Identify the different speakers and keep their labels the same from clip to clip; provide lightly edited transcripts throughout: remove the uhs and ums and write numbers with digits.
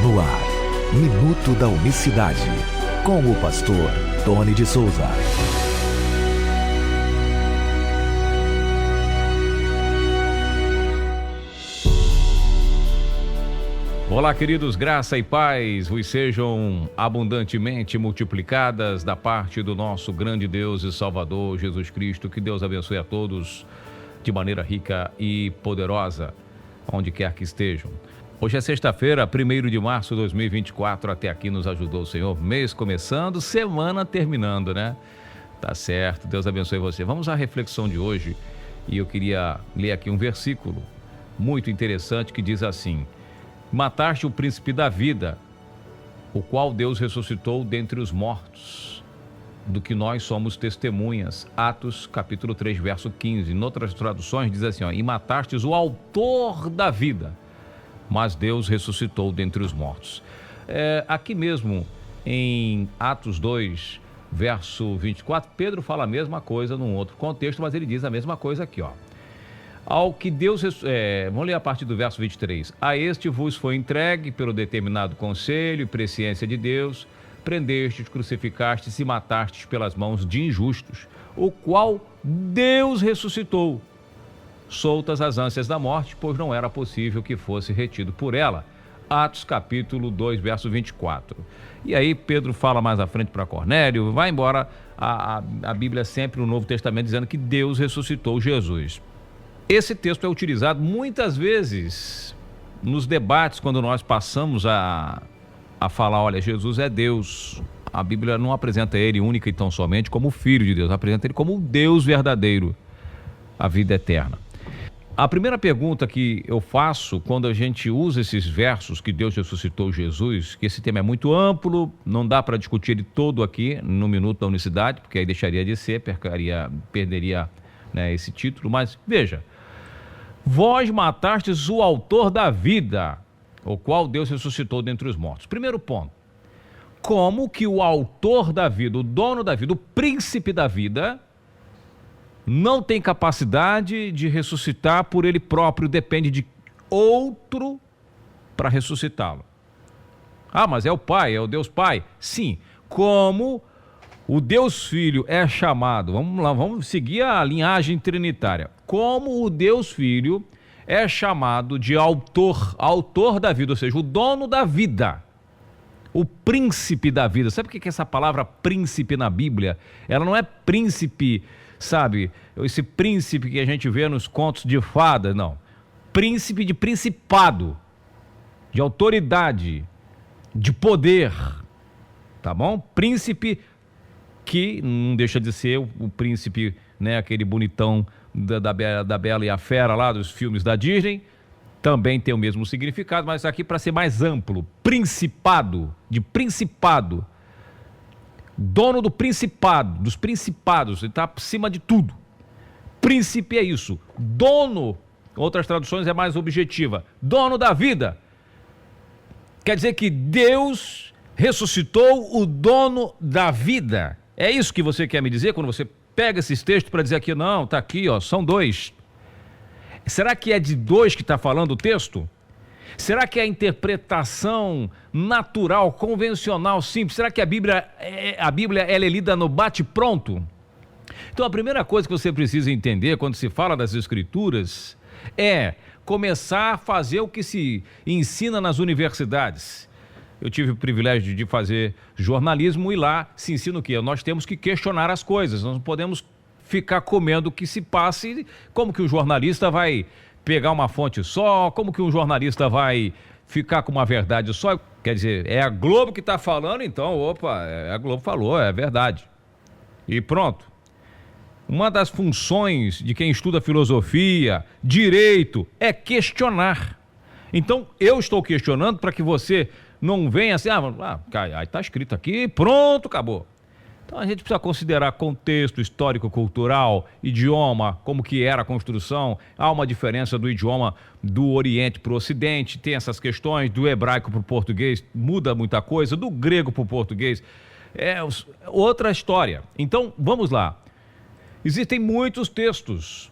Speaker 1: No ar, Minuto da Unicidade, com o pastor Tony de Souza.
Speaker 2: Olá, queridos, graça e paz vos sejam abundantemente multiplicadas da parte do nosso grande Deus e Salvador Jesus Cristo. Que Deus abençoe a todos de maneira rica e poderosa, onde quer que estejam. Hoje é sexta-feira, 1º de março de 2024, até aqui nos ajudou o Senhor. Mês começando, semana terminando, né? Tá certo, Deus abençoe você. Vamos à reflexão de hoje e eu queria ler aqui um versículo muito interessante que diz assim: mataste o príncipe da vida, o qual Deus ressuscitou dentre os mortos, do que nós somos testemunhas. Atos capítulo 3, verso 15. Em outras traduções diz assim, e matastes o autor da vida, mas Deus ressuscitou dentre os mortos. Aqui mesmo em Atos 2, verso 24, Pedro fala a mesma coisa num outro contexto, mas ele diz a mesma coisa aqui, Ao que Deus... vamos ler a partir do verso 23. A este vos foi entregue pelo determinado conselho e presciência de Deus, prendestes, crucificastes e matastes pelas mãos de injustos, o qual Deus ressuscitou, soltas as ânsias da morte, pois não era possível que fosse retido por ela. Atos capítulo 2, verso 24. E aí Pedro fala mais à frente para Cornélio, vai embora a Bíblia sempre no Novo Testamento dizendo que Deus ressuscitou Jesus. Esse texto é utilizado muitas vezes nos debates, quando nós passamos a falar, olha, Jesus é Deus. A Bíblia não apresenta ele única e tão somente como Filho de Deus, apresenta ele como o Deus verdadeiro, a vida eterna. A primeira pergunta que eu faço quando a gente usa esses versos que Deus ressuscitou Jesus, que esse tema é muito amplo, não dá para discutir ele todo aqui no Minuto da Unicidade, porque aí deixaria de ser, perderia esse título, mas veja: vós matastes o autor da vida, o qual Deus ressuscitou dentre os mortos. Primeiro ponto: como que o autor da vida, o dono da vida, o príncipe da vida, não tem capacidade de ressuscitar por ele próprio, depende de outro para ressuscitá-lo? Mas é o Pai, é o Deus Pai. Sim, como o Deus Filho é chamado, vamos lá, vamos seguir a linhagem trinitária. Como o Deus Filho é chamado de autor da vida, ou seja, o dono da vida, o príncipe da vida. Sabe o que é essa palavra príncipe na Bíblia? Ela não é príncipe, sabe, esse príncipe que a gente vê nos contos de fadas, não. Príncipe de principado, de autoridade, de poder, tá bom? Príncipe que não deixa de ser o príncipe, aquele bonitão da Bela e a Fera lá dos filmes da Disney, também tem o mesmo significado, mas aqui para ser mais amplo, principado, de principado, dono do principado, dos principados, ele está acima de tudo. Príncipe é isso, dono, outras traduções é mais objetiva, dono da vida. Quer dizer que Deus ressuscitou o dono da vida. É isso que você quer me dizer quando você pega esses textos para dizer aqui, não, está aqui, são dois. Será que é de dois que está falando o texto? Será que é a interpretação natural, convencional, simples? Será que a Bíblia ela é lida no bate-pronto? Então a primeira coisa que você precisa entender quando se fala das Escrituras é começar a fazer o que se ensina nas universidades. Eu tive o privilégio de fazer jornalismo e lá se ensina o quê? Nós temos que questionar as coisas, nós não podemos ficar comendo o que se passa. E como que um jornalista vai pegar uma fonte só? Como que um jornalista vai ficar com uma verdade só? Quer dizer, é a Globo que está falando, então, a Globo falou, é verdade. E pronto. Uma das funções de quem estuda filosofia, direito, é questionar. Então, eu estou questionando para que você não venha assim, aí está escrito aqui, pronto, acabou. Então a gente precisa considerar contexto histórico-cultural, idioma, como que era a construção. Há uma diferença do idioma do Oriente para o Ocidente, tem essas questões do hebraico para o português, muda muita coisa, do grego para o português, é outra história. Então, vamos lá. Existem muitos textos.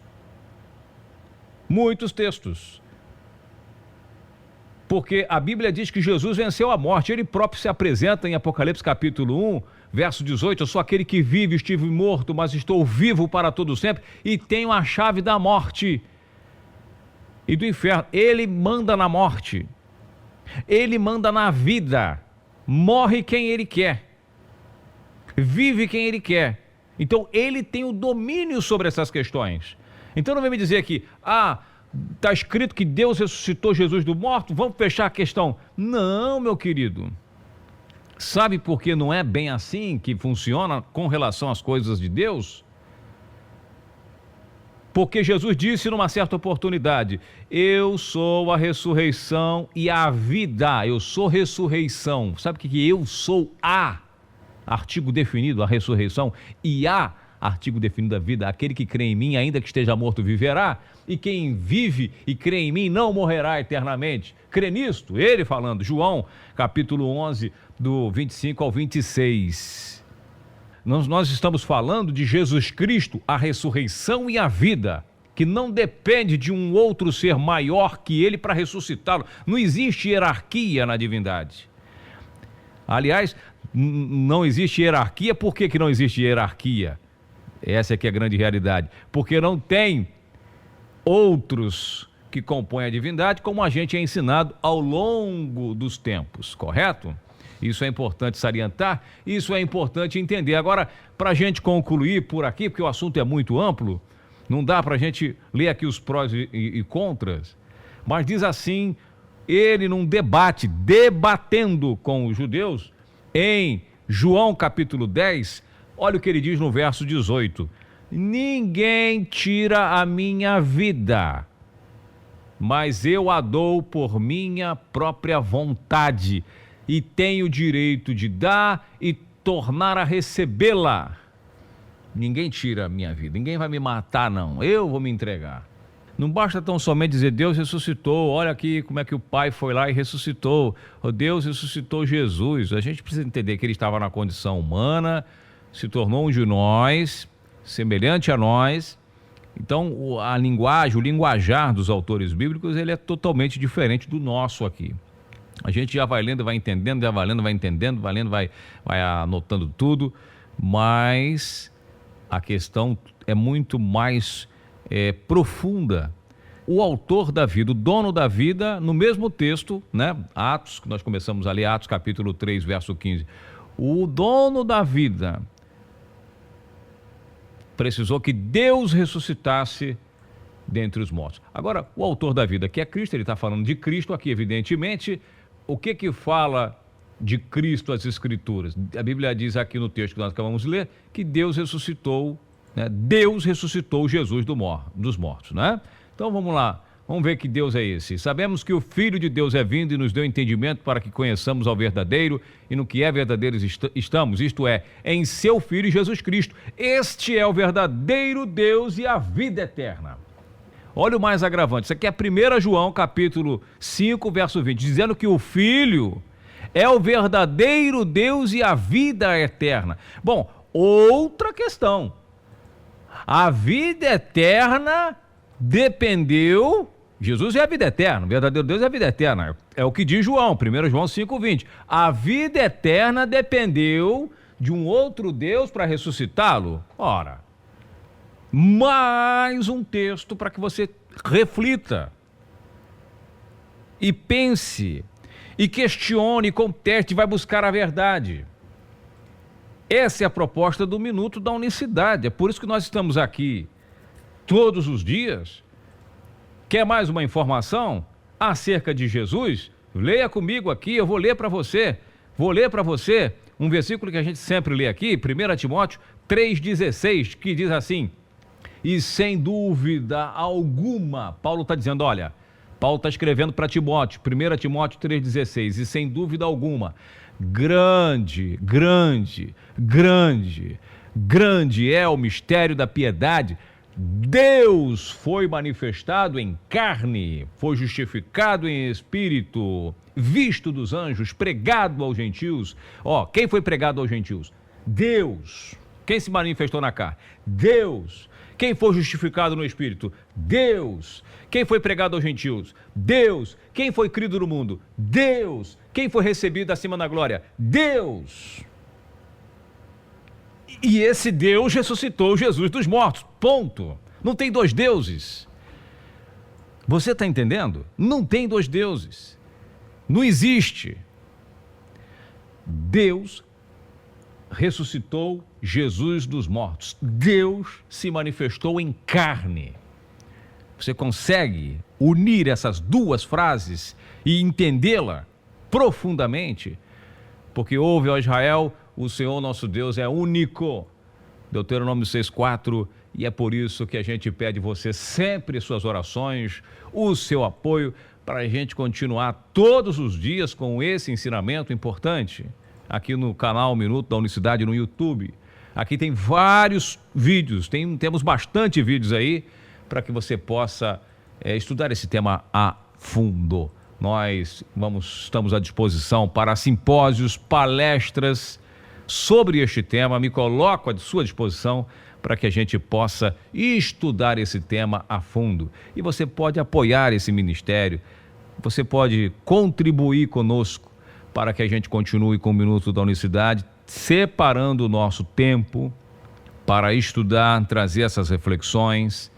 Speaker 2: Porque a Bíblia diz que Jesus venceu a morte. Ele próprio se apresenta em Apocalipse capítulo 1, verso 18, eu sou aquele que vive, estive morto, mas estou vivo para todo sempre e tenho a chave da morte e do inferno. Ele manda na morte, ele manda na vida, morre quem ele quer, vive quem ele quer. Então ele tem o domínio sobre essas questões. Então não vem me dizer aqui, está escrito que Deus ressuscitou Jesus do morto, vamos fechar a questão. Não, meu querido. Sabe por que não é bem assim que funciona com relação às coisas de Deus? Porque Jesus disse numa certa oportunidade, eu sou a ressurreição e a vida, eu sou ressurreição. Sabe o que eu sou? Artigo definido, a ressurreição, e artigo definido, a vida. Aquele que crê em mim, ainda que esteja morto, viverá, e quem vive e crê em mim não morrerá eternamente. Crê nisto? Ele falando, João, capítulo 11, do 25 ao 26. Nós estamos falando de Jesus Cristo, a ressurreição e a vida, que não depende de um outro ser maior que ele para ressuscitá-lo. Não existe hierarquia na divindade. Aliás, não existe hierarquia. Por que não existe hierarquia? Essa é que é a grande realidade. Porque não tem outros que compõem a divindade, como a gente é ensinado ao longo dos tempos, correto? Isso é importante salientar, isso é importante entender. Agora, para a gente concluir por aqui, porque o assunto é muito amplo, não dá para a gente ler aqui os prós e contras, mas diz assim, ele num debate, debatendo com os judeus, em João capítulo 10, olha o que ele diz no verso 18, ninguém tira a minha vida, mas eu a dou por minha própria vontade, e tenho o direito de dar e tornar a recebê-la. Ninguém tira a minha vida, ninguém vai me matar não, eu vou me entregar. Não basta tão somente dizer, Deus ressuscitou, olha aqui como é que o Pai foi lá e ressuscitou, Deus ressuscitou Jesus. A gente precisa entender que ele estava na condição humana, se tornou um de nós, semelhante a nós. Então a linguagem, o linguajar dos autores bíblicos, ele é totalmente diferente do nosso aqui. A gente já vai lendo, vai entendendo, já vai lendo, vai entendendo, vai lendo, vai anotando tudo, mas a questão é muito mais profunda. O autor da vida, o dono da vida, no mesmo texto, né? Atos, que nós começamos a ler, Atos capítulo 3, verso 15. O dono da vida precisou que Deus ressuscitasse dentre os mortos. Agora, o autor da vida, que é Cristo, ele está falando de Cristo aqui, evidentemente. O que fala de Cristo as Escrituras? A Bíblia diz aqui no texto que nós acabamos de ler, que Deus ressuscitou, né? Deus ressuscitou Jesus dos mortos, né? Então vamos lá, vamos ver que Deus é esse. Sabemos que o Filho de Deus é vindo e nos deu entendimento para que conheçamos ao verdadeiro e no que é verdadeiro estamos, isto é, em seu Filho Jesus Cristo. Este é o verdadeiro Deus e a vida eterna. Olha o mais agravante, isso aqui é 1 João capítulo 5, verso 20, dizendo que o Filho é o verdadeiro Deus e a vida eterna. Bom, outra questão, a vida eterna dependeu, Jesus é a vida eterna, o verdadeiro Deus é a vida eterna, é o que diz João, 1 João 5, 20, a vida eterna dependeu de um outro Deus para ressuscitá-lo? Ora, mais um texto para que você reflita e pense e questione, conteste, vai buscar a verdade. Essa é a proposta do Minuto da Unicidade, é por isso que nós estamos aqui todos os dias. Quer mais uma informação acerca de Jesus? Leia comigo aqui, eu vou ler para você um versículo que a gente sempre lê aqui, 1 Timóteo 3,16, que diz assim, e sem dúvida alguma, Paulo está dizendo, olha, Paulo está escrevendo para Timóteo, 1 Timóteo 3,16, e sem dúvida alguma, grande é o mistério da piedade. Deus foi manifestado em carne, foi justificado em espírito, visto dos anjos, pregado aos gentios. Quem foi pregado aos gentios? Deus. Quem se manifestou na carne? Deus. Quem foi justificado no Espírito? Deus. Quem foi pregado aos gentios? Deus. Quem foi crido no mundo? Deus. Quem foi recebido acima da glória? Deus. E esse Deus ressuscitou Jesus dos mortos. Ponto. Não tem dois deuses. Você está entendendo? Não tem dois deuses. Não existe. Deus ressuscitou Jesus dos mortos. Deus se manifestou em carne. Você consegue unir essas duas frases e entendê-la profundamente? Porque ouve, ó Israel, o Senhor nosso Deus é único. Deuteronômio 6,4. E é por isso que a gente pede você sempre suas orações, o seu apoio, para a gente continuar todos os dias com esse ensinamento importante. Aqui no canal Minuto da Unicidade no YouTube. Aqui tem vários vídeos, temos bastante vídeos aí para que você possa estudar esse tema a fundo. Nós estamos à disposição para simpósios, palestras sobre este tema. Me coloco à sua disposição para que a gente possa estudar esse tema a fundo. E você pode apoiar esse ministério, você pode contribuir conosco para que a gente continue com o Minuto da Unicidade, separando o nosso tempo para estudar, trazer essas reflexões.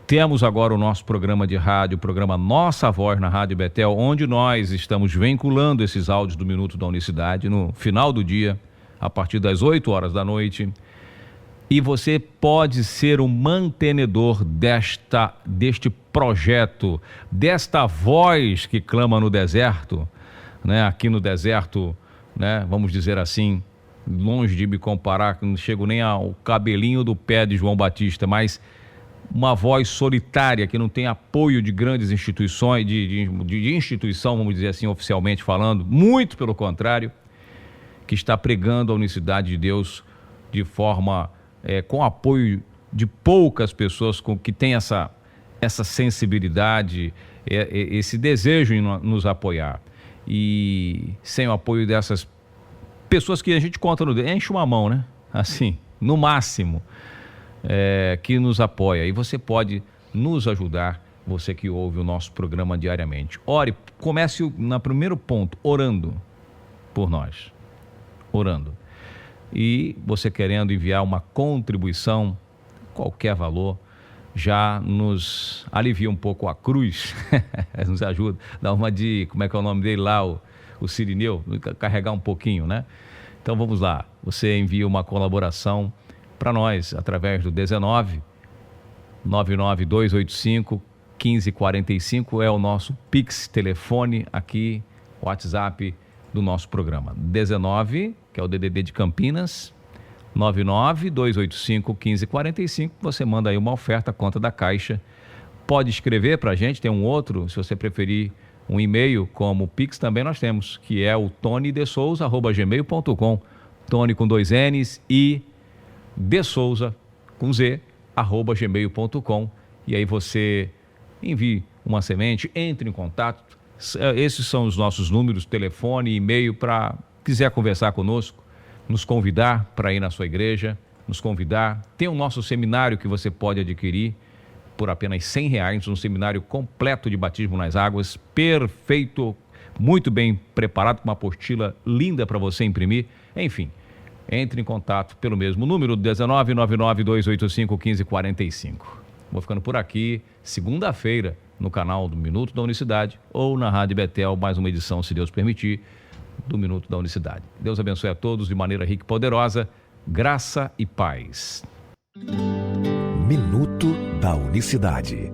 Speaker 2: Temos agora o nosso programa de rádio, o programa Nossa Voz na Rádio Betel, onde nós estamos vinculando esses áudios do Minuto da Unicidade no final do dia, a partir das 8 horas da noite. E você pode ser o mantenedor deste projeto, desta voz que clama no deserto, né? Aqui no deserto, né? Vamos dizer assim, longe de me comparar, não chego nem ao cabelinho do pé de João Batista, mas uma voz solitária que não tem apoio de grandes instituições, de instituição, vamos dizer assim, oficialmente falando, muito pelo contrário, que está pregando a unicidade de Deus de forma, com apoio de poucas pessoas que têm essa sensibilidade, esse desejo em nos apoiar. E sem o apoio dessas pessoas que a gente conta no dedo, enche uma mão, né? Assim, no máximo, que nos apoia. E você pode nos ajudar, você que ouve o nosso programa diariamente. Ore, comece no primeiro ponto, orando por nós. Orando. E você querendo enviar uma contribuição, qualquer valor, já nos alivia um pouco a cruz, nos ajuda, dá uma de, como é que é o nome dele lá, o Sirineu, carregar um pouquinho, né? Então vamos lá, você envia uma colaboração para nós através do 19 99285 1545, é o nosso Pix telefone aqui, WhatsApp do nosso programa. 19, que é o DDD de Campinas, 99285-1545, você manda aí uma oferta, conta da Caixa. Pode escrever para a gente, tem um outro, se você preferir um e-mail como Pix também nós temos, que é o tonydesouza@gmail.com, Tony com 2 N's e Desouza com Z, @gmail.com, e aí você envie uma semente, entre em contato. Esses são os nossos números, telefone, e-mail, para quiser conversar conosco, nos convidar para ir na sua igreja, nos convidar. Tem o nosso seminário que você pode adquirir por apenas R$100, um seminário completo de batismo nas águas, perfeito, muito bem preparado, com uma apostila linda para você imprimir. Enfim, entre em contato pelo mesmo número, 19 99285 1545. Vou ficando por aqui, segunda-feira, no canal do Minuto da Unicidade ou na Rádio Betel, mais uma edição, se Deus permitir, do Minuto da Unicidade. Deus abençoe a todos de maneira rica e poderosa, graça e paz.
Speaker 1: Minuto da Unicidade.